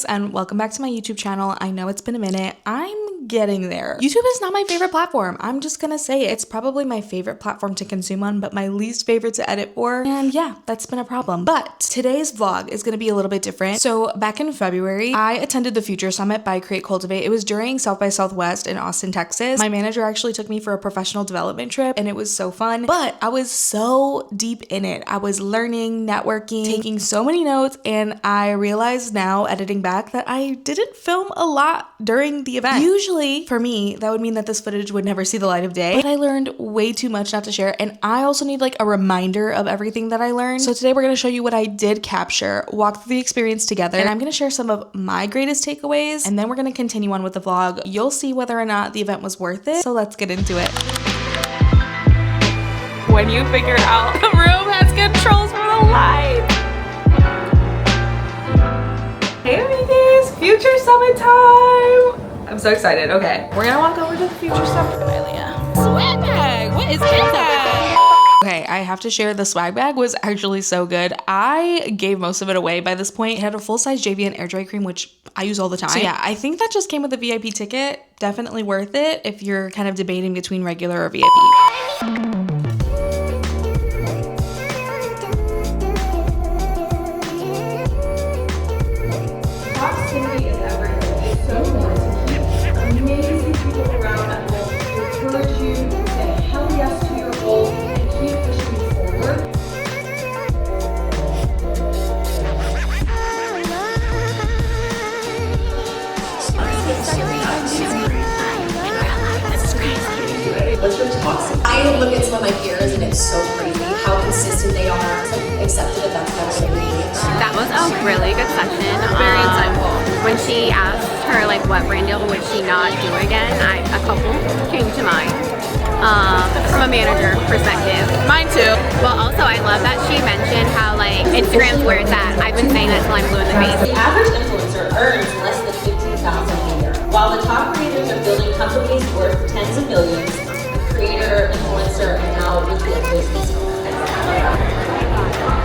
and welcome back to my YouTube channel. I know it's been a minute. I'm getting there. YouTube is not my favorite platform. I'm just gonna say it. It's probably my favorite platform to consume on, but my least favorite to edit for. And yeah, that's been a problem. But today's vlog is gonna be a little bit different. So back in February, I attended the Future Summit by Create Cultivate. It was during South by Southwest in Austin, Texas. My manager actually took me for a professional development trip and it was so fun, but I was so deep in it. I was learning, networking, taking so many notes, and I realized now editing back that I didn't film a lot during the event. Usually for me, that would mean that this footage would never see the light of day, but I learned way too much not to share, and I also need like a reminder of everything that I learned. So today we're gonna show you what I did capture, walk through the experience together, and I'm gonna share some of my greatest takeaways, and then we're gonna continue on with the vlog. You'll see whether or not the event was worth it, so let's get into it. When you figure out the room has controls for the light. Hey amigos, Future Summit time! I'm so excited. Okay, we're gonna walk over to the Future Summit. Swag bag, what is that? Okay, I have to share, the swag bag was actually so good. I gave most of it away by this point. It had a full-size JVN air dry cream, which I use all the time. So yeah, I think that just came with a VIP ticket. Definitely worth it if you're kind of debating between regular or VIP. Proximity is everything. So important to keep amazing people around that will encourage you to say hell yes to your goal and keep pushing you forward. What's your toxic? I look at some of my peers and it's so crazy how consistent they are. So accepted that that's better than me. That was a really good session. Very insightful. When she asked her like what brand deal would she not do again, a couple came to mind. From a manager perspective. Mine too. Well, also I love that she mentioned how like Instagram's where it's at. I've been saying that till I'm blue in the face. The average influencer earns less than $15,000 a year. While the top creators are building companies worth tens of millions, creator, influencer, and now with the business.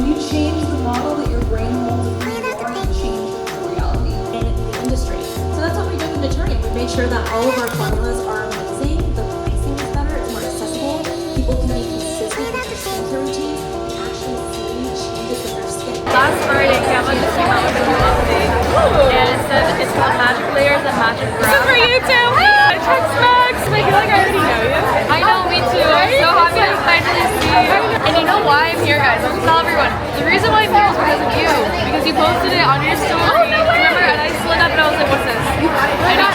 You change the model that your brain holds of who you are, you change the reality in the industry. So that's what we did with Maternity. We made sure that all of our formulas are amazing, the pricing is better, it's more accessible, people can be consistent with their skincare routine, and actually see changes in their skin. Last Friday, Cameron just came out with a new update. And it says it's called Magic Layers and Magic Brow. This is for you too. Hi, text Max. I feel like I already know you. I know, me too. I'm so happy to finally see you. And you know why I'm here, guys? I'm gonna tell everyone. The reason why I'm here is because of you. Because you posted it on your story. Oh, no way. Remember? And I slid up and I was like, what's this? I know.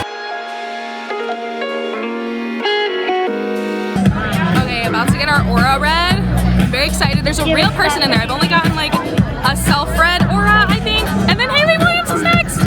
Okay, about to get our aura read. I'm very excited. There's a real person in there. I've only gotten like a self-read aura, I think. And then Hayley Williams is next.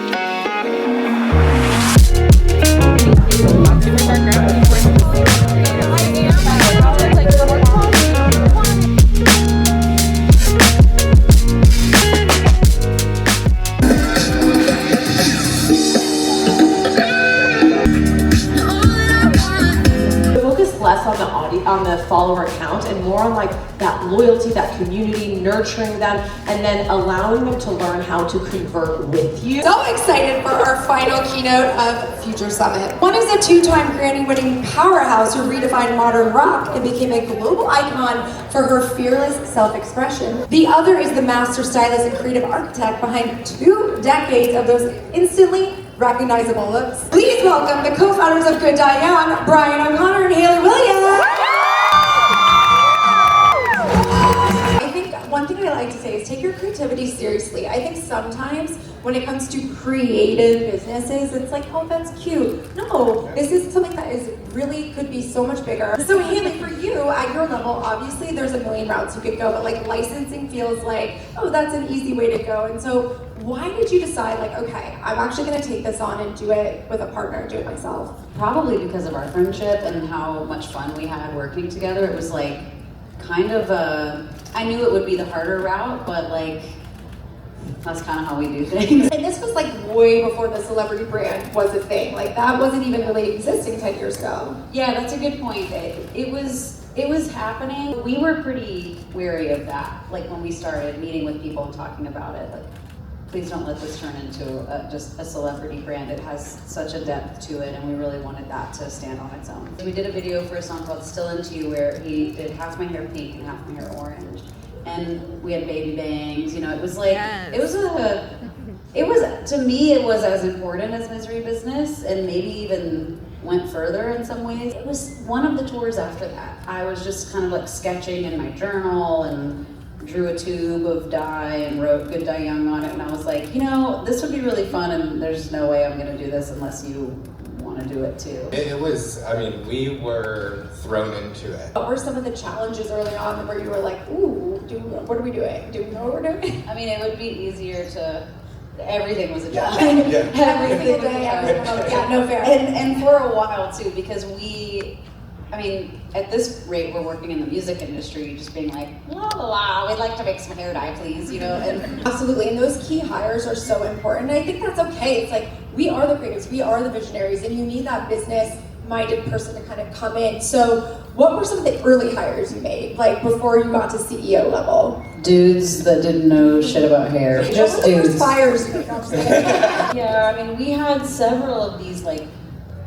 Less on the follower count and more on like that loyalty, that community, nurturing them, and then allowing them to learn how to convert with you. So excited for our final keynote of Future Summit. One is a two-time Grammy-winning powerhouse who redefined modern rock and became a global icon for her fearless self-expression. The other is the master stylist and creative architect behind 2 decades of those instantly recognizable looks. Please welcome the co-founders of Good Young, Brian O'Connor and Hayley Williams. I think one thing I like to say is take your creativity seriously. I think sometimes when it comes to creative businesses, it's like, oh, that's cute. No, this is something that is really could be so much bigger. So Hayley, for you, at your level, obviously there's a million routes you could go, but like licensing feels like, oh, that's an easy way to go. And so why did you decide like, okay, I'm actually gonna take this on and do it with a partner, do it myself? Probably because of our friendship and how much fun we had working together. It was like kind of I knew it would be the harder route, but like that's kind of how we do things. And this was like way before the celebrity brand was a thing. Like that wasn't even really existing 10 years ago. Yeah, that's a good point. It was happening. We were pretty wary of that, like when we started meeting with people and talking about it. Like please don't let this turn into just a celebrity brand. It has such a depth to it, and we really wanted that to stand on its own. We did a video for a song called Still Into You where he did half my hair pink and half my hair orange. And we had baby bangs, you know, it was like, Yes. to me, it was as important as Misery Business, and maybe even went further in some ways. It was one of the tours after that. I was just kind of like sketching in my journal and drew a tube of dye and wrote Good Die Young on it, and I was like, you know, this would be really fun, and there's no way I'm gonna do this unless you want to do it too. It was, I mean, we were thrown into it. What were some of the challenges early on where you were like, ooh, what are we doing? Do we know what we're doing? I mean, it would be easier to, everything was a challenge. Yeah. Everything was a Day, challenge. yeah, no fair. And for a while too, because I mean, at this rate, we're working in the music industry, just being like, la la la, we'd like to make some hair dye, please, you know? And Absolutely, and those key hires are so important. And I think that's okay. It's like, we are the creatives, we are the visionaries, and you need that business-minded person to kind of come in. So what were some of the early hires you made, like before you got to CEO level? dudes that didn't know shit about hair. Just What were the dudes. first fires you made? No, I'm just kidding. Yeah, I mean, we had several of these like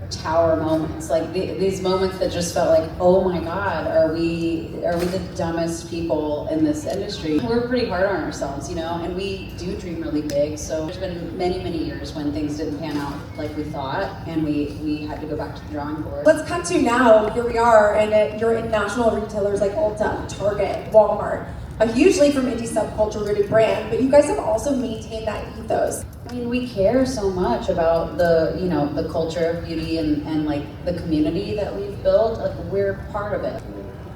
tower moments, like these moments that just felt like, oh my god, are we the dumbest people in this industry? We're pretty hard on ourselves, you know, and we do dream really big. So there's been many years when things didn't pan out like we thought, and we had to go back to the drawing board. Let's cut to now. Here we are, and you're in national retailers like Ulta, Target, Walmart. A hugely from indie subculture rooted brand, but you guys have also maintained that ethos. I mean, we care so much about the, you know, the culture of beauty and like the community that we've built. Like, we're part of it.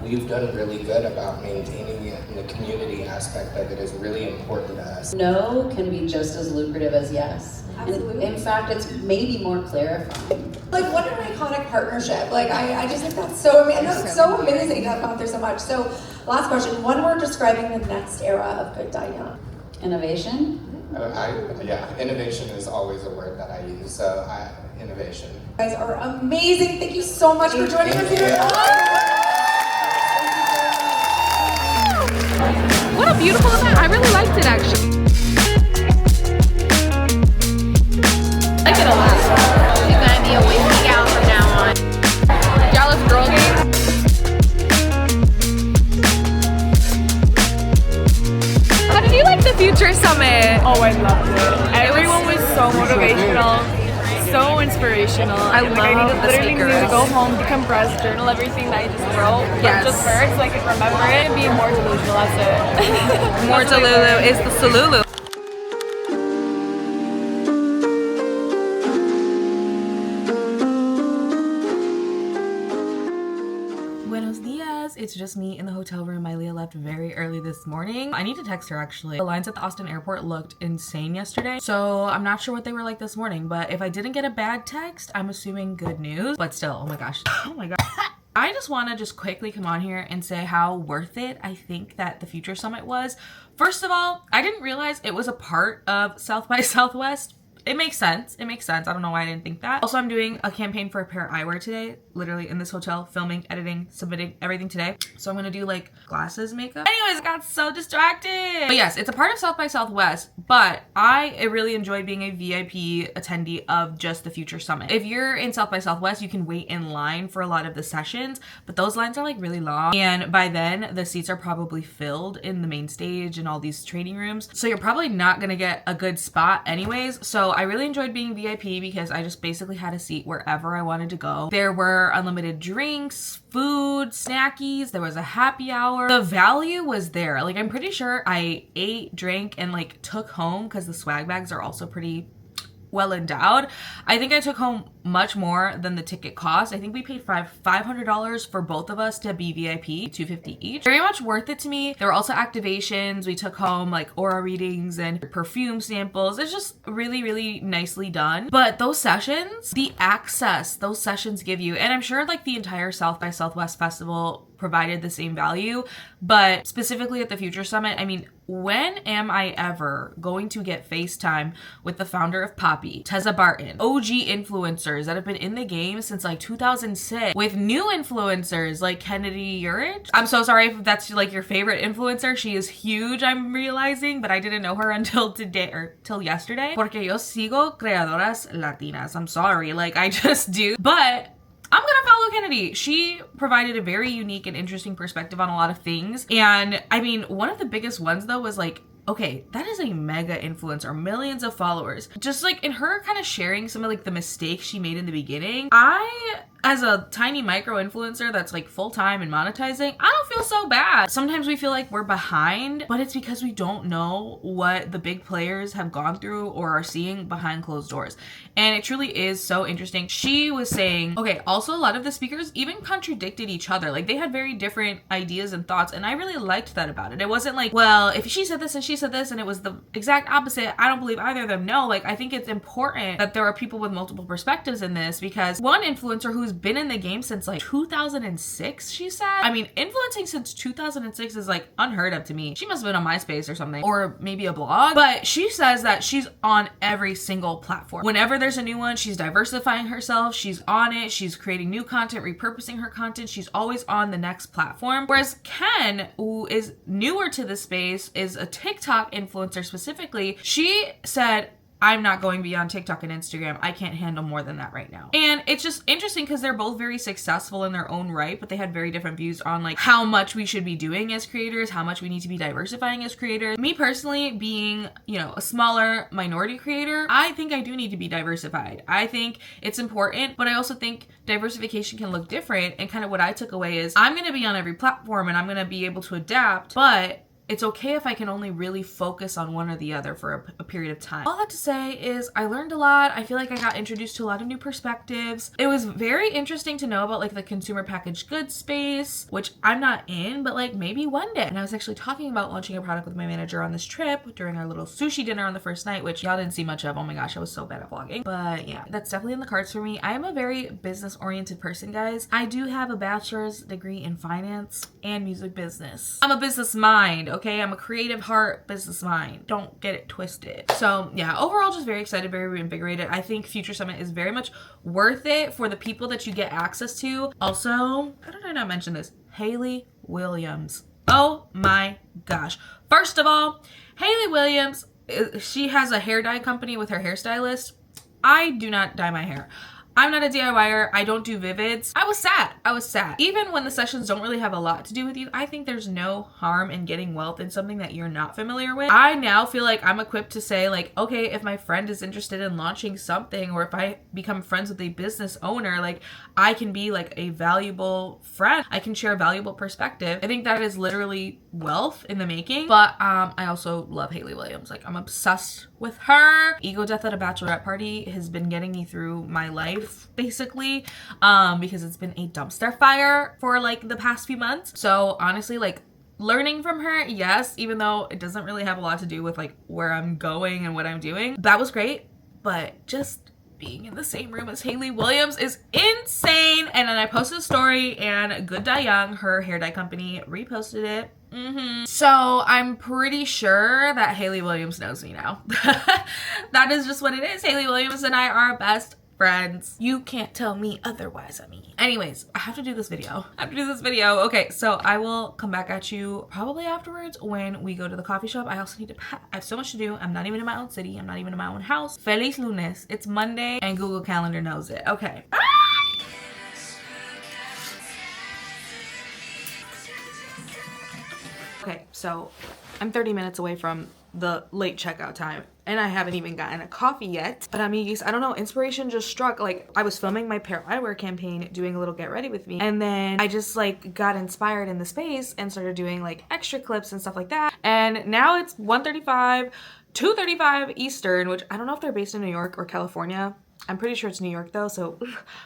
We've done really good about maintaining it, and the community aspect of it is really important to us. No can be just as lucrative as yes. Absolutely. In fact, it's maybe more clarifying. Like, what an iconic partnership. Like, I just think that's so amazing. I know it's so amazing to have gone through so much. So, last question. One word describing the next era of Good Die Young. Innovation. Innovation is always a word that I use. So, innovation. You guys are amazing. Thank you so much for joining us here. What a beautiful event. I really liked it actually. I like it a lot. She's gonna be a whiskey gal from now on. Y'all is girl game. How did you like the Future Summit? Oh, I loved it. Everyone was so motivational, so inspirational. I love the literally need to speakers. go home, decompress, journal everything that I just wrote. Yes. Just first, so I can remember it and be more delusional. That's it. More That's what I Delulu learned. is the Salulu. Buenos dias. It's just me in the hotel room. My Leah left very early this morning. I need to text her actually. The lines at the Austin airport looked insane yesterday, so I'm not sure what they were like this morning, but if I didn't get a bad text, I'm assuming good news. But still, oh my gosh. Oh my god. I just want to just quickly come on here and say how worth it I think that the Future Summit was. First of all, I didn't realize it was a part of South by Southwest. It makes sense. It makes sense. I don't know why I didn't think that. Also, I'm doing a campaign for a pair of eyewear today, literally in this hotel, filming, editing, submitting everything today. So I'm gonna do like glasses makeup. Anyways, I got so distracted. But yes, it's a part of South by Southwest, but I really enjoyed being a VIP attendee of just the Future Summit. If you're in South by Southwest, you can wait in line for a lot of the sessions, but those lines are like really long. And by then, the seats are probably filled in the main stage and all these training rooms. So you're probably not gonna get a good spot anyways. So I really enjoyed being VIP because I just basically had a seat wherever I wanted to go. There were unlimited drinks, food, snackies, there was a happy hour. The value was there. Like, I'm pretty sure I ate, drank, and like took home, because the swag bags are also pretty well endowed. I think I took home much more than the ticket cost. I think we paid $500 for both of us to be VIP, $250 each. Very much worth it to me. There were also activations. We took home like aura readings and perfume samples. It's just really nicely done. But those sessions, the access those sessions give you, and I'm sure like the entire South by Southwest Festival provided the same value, but specifically at the Future Summit, I mean, when am I ever going to get FaceTime with the founder of Poppy, Tessa Barton, OG influencers, influencers that have been in the game since like 2006 with new influencers like Kennedy Eurich. I'm so sorry if that's like your favorite influencer. She is huge, I'm realizing, but I didn't know her until today or till yesterday. Porque yo sigo creadoras latinas. I'm sorry, like I just do. But I'm gonna follow Kennedy. She provided a very unique and interesting perspective on a lot of things. And I mean, one of the biggest ones though was like, okay, that is a mega influencer, millions of followers. Just like in her kind of sharing some of like the mistakes she made in the beginning, I, as a tiny micro influencer that's like full-time and monetizing, I don't feel so bad. Sometimes we feel like we're behind, but it's because we don't know what the big players have gone through or are seeing behind closed doors. And it truly is so interesting. She was saying, okay, also a lot of the speakers even contradicted each other. Like they had very different ideas and thoughts, and I really liked that about it. It wasn't like, well, if she said this and she said this and it was the exact opposite, I don't believe either of them. No, like I think it's important that there are people with multiple perspectives in this, because one influencer who's been in the game since like 2006, she said. I mean, influencing since 2006 is like unheard of to me. She must have been on MySpace or something, or maybe a blog, but she says that she's on every single platform. Whenever there's a new one, she's diversifying herself, she's on it, she's creating new content, repurposing her content, she's always on the next platform. Whereas Ken, who is newer to the space, is a TikTok influencer specifically. She said, I'm not going beyond TikTok and Instagram. I can't handle more than that right now. And it's just interesting because they're both very successful in their own right, but they had very different views on like how much we should be doing as creators, how much we need to be diversifying as creators. Me personally, being, you know, a smaller minority creator, I think I do need to be diversified. I think it's important, but I also think diversification can look different. And kind of what I took away is I'm going to be on every platform and I'm going to be able to adapt, but it's okay if I can only really focus on one or the other for a period of time. All that to say is I learned a lot. I feel like I got introduced to a lot of new perspectives. It was very interesting to know about like the consumer packaged goods space, which I'm not in, but like maybe one day. And I was actually talking about launching a product with my manager on this trip during our little sushi dinner on the first night, which y'all didn't see much of. Oh my gosh, I was so bad at vlogging. But yeah, that's definitely in the cards for me. I am a very business oriented person, guys. I do have a bachelor's degree in finance and music business. I'm a business mind. Okay, I'm a creative heart, business mind. Don't get it twisted. So yeah, overall just very excited, very reinvigorated. I think Future Summit is very much worth it for the people that you get access to. Also, how did I not mention this? Hayley Williams. Oh my gosh. First of all, Hayley Williams, she has a hair dye company with her hairstylist. I do not dye my hair. I'm not a DIYer. I don't do Vivids. I was sad. Even when the sessions don't really have a lot to do with you, I think there's no harm in getting wealth in something that you're not familiar with. I now feel like I'm equipped to say like, okay, if my friend is interested in launching something, or if I become friends with a business owner, like I can be like a valuable friend. I can share a valuable perspective. I think that is literally wealth in the making. But I also love Hayley Williams. Like I'm obsessed with her. Ego Death at a Bachelorette Party has been getting me through my life, basically, because it's been a dumpster fire for like the past few months. So honestly, like learning from her, yes, even though it doesn't really have a lot to do with like where I'm going and what I'm doing, that was great. But just being in the same room as Hayley Williams is insane. And then I posted a story and Good Dye Young, her hair dye company, reposted it. So I'm pretty sure that Hayley Williams knows me now. That is just what it is. Hayley Williams and I are best friends. You can't tell me otherwise. I mean, anyways, I have to do this video. Okay, so I will come back at you probably afterwards when we go to the coffee shop. I also need to pack. I have so much to do. I'm not even in my own city. I'm not even in my own house. Feliz lunes. It's Monday and Google Calendar knows it. Okay. Okay, so I'm 30 minutes away from the late checkout time and I haven't even gotten a coffee yet. But I mean, I don't know, inspiration just struck. Like I was filming my Pair Eyewear campaign, doing a little get ready with me. And then I just like got inspired in the space and started doing like extra clips and stuff like that. And now it's 1:35, 2:35 Eastern, which I don't know if they're based in New York or California. I'm pretty sure it's New York though, so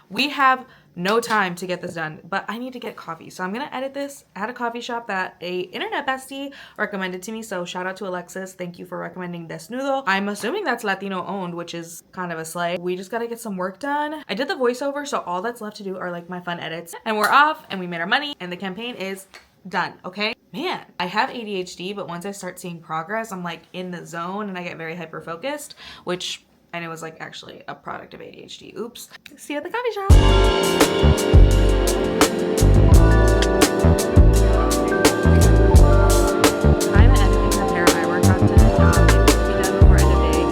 we have no time to get this done, but I need to get coffee. So I'm gonna edit this at a coffee shop that a internet bestie recommended to me. So shout out to Alexis. Thank you for recommending Desnudo. I'm assuming that's Latino owned, which is kind of a slay. We just gotta get some work done. I did the voiceover, so all that's left to do are like my fun edits. And we're off and we made our money and the campaign is done, okay? Man, I have ADHD, but once I start seeing progress, I'm like in the zone and I get very hyper focused, which And it was like actually a product of ADHD. Oops. See you at the coffee shop. I'm editing her hair. I work content. Be done before end of day.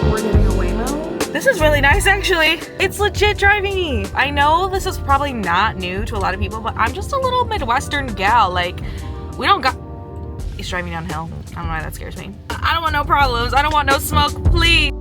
We're getting a Waymo. This is really nice actually. It's legit driving me. I know this is probably not new to a lot of people, but I'm just a little Midwestern gal. Like, we don't got. He's driving downhill. I don't know why that scares me. I don't want no problems. I don't want no smoke, please.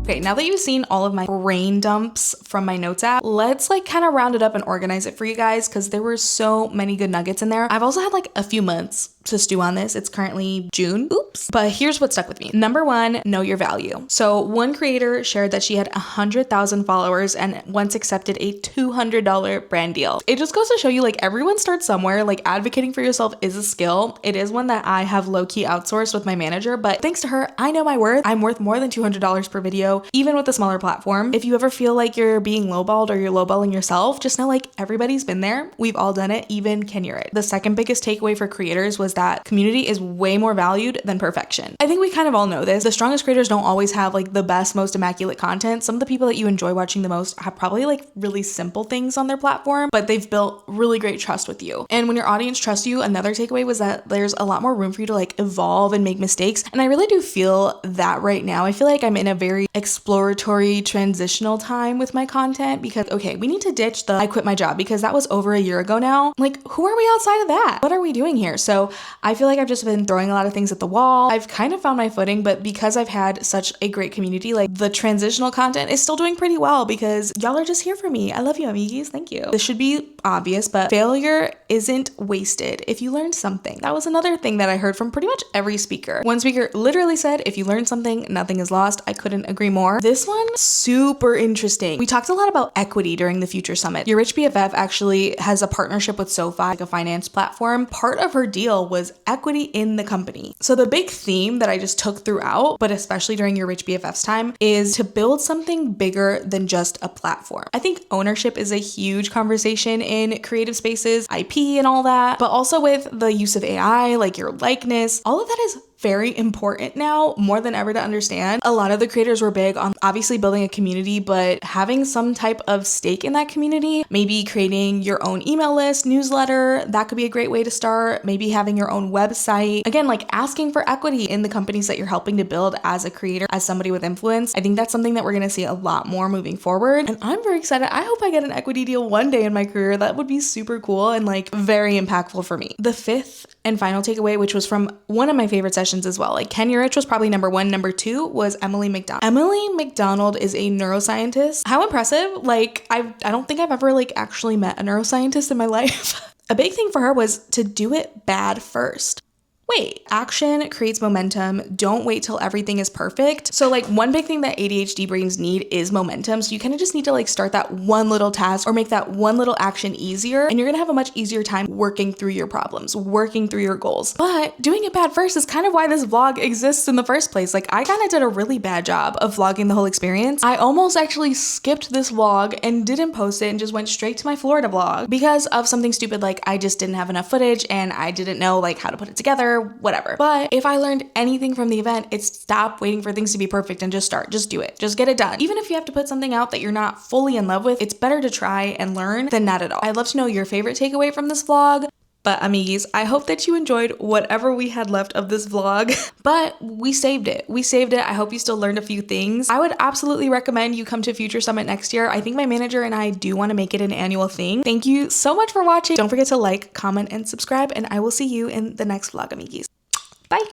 Okay, now that you've seen all of my brain dumps from my notes app, let's like kind of round it up and organize it for you guys because there were so many good nuggets in there. I've also had like a few months to stew on this. It's currently June. Oops. But here's what stuck with me. Number one, know your value. So one creator shared that she had 100,000 followers and once accepted a $200 brand deal. It just goes to show you like everyone starts somewhere. Like advocating for yourself is a skill. It is one that I have low-key outsourced with my manager, but thanks to her, I know my worth. I'm worth more than $200 per video, even with a smaller platform. If you ever feel like you're being lowballed or you're lowballing yourself, just know like everybody's been there. We've all done it, even Ken Urich. The second biggest takeaway for creators was that community is way more valued than perfection. I think we kind of all know this. The strongest creators don't always have like the best, most immaculate content. Some of the people that you enjoy watching the most have probably like really simple things on their platform, but they've built really great trust with you. And when your audience trusts you, another takeaway was that there's a lot more room for you to like evolve and make mistakes. And I really do feel that right now. I feel like I'm in a very exploratory transitional time with my content because, okay, we need to ditch the I quit my job because that was over a year ago now. Like, who are we outside of that? What are we doing here? So I feel like I've just been throwing a lot of things at the wall. I've kind of found my footing, but because I've had such a great community, like the transitional content is still doing pretty well because y'all are just here for me. I love you, amigos. Thank you. This should be obvious, but failure isn't wasted if you learned something. That was another thing that I heard from pretty much every speaker. One speaker literally said, if you learn something, nothing is lost. I couldn't agree more. This one, super interesting. We talked a lot about equity during the Future Summit. Your Rich BFF actually has a partnership with Sophie, like a finance platform. Part of her deal was equity in the company. So the big theme that I just took throughout, but especially during Your Rich BFF's time, is to build something bigger than just a platform. I think ownership is a huge conversation in creative spaces, IP and all that, but also with the use of AI, like your likeness, all of that is very important now, more than ever, to understand. A lot of the creators were big on obviously building a community, but having some type of stake in that community, maybe creating your own email list, newsletter, that could be a great way to start. Maybe having your own website. Again, like asking for equity in the companies that you're helping to build as a creator, as somebody with influence. I think that's something that we're gonna see a lot more moving forward. And I'm very excited. I hope I get an equity deal one day in my career. That would be super cool and like very impactful for me. The fifth and final takeaway, which was from one of my favorite sessions as well. Like Ken Urich was probably number one. Number two was Emily McDonald. Emily McDonald is a neuroscientist. How impressive. Like I don't think I've ever like actually met a neuroscientist in my life. A big thing for her was to do it bad first. Wait, action creates momentum. Don't wait till everything is perfect. So like one big thing that ADHD brains need is momentum. So you kind of just need to like start that one little task or make that one little action easier. And you're gonna have a much easier time working through your problems, working through your goals. But doing it bad first is kind of why this vlog exists in the first place. Like I kind of did a really bad job of vlogging the whole experience. I almost actually skipped this vlog and didn't post it and just went straight to my Florida vlog because of something stupid like I just didn't have enough footage and I didn't know like how to put it together, whatever. But if I learned anything from the event, it's stop waiting for things to be perfect and just start. Just do it. Just get it done. Even if you have to put something out that you're not fully in love with, it's better to try and learn than not at all. I'd love to know your favorite takeaway from this vlog. But amigos, I hope that you enjoyed whatever we had left of this vlog, but we saved it. We saved it. I hope you still learned a few things. I would absolutely recommend you come to Future Summit next year. I think my manager and I do want to make it an annual thing. Thank you so much for watching. Don't forget to like, comment, and subscribe, and I will see you in the next vlog, amigos.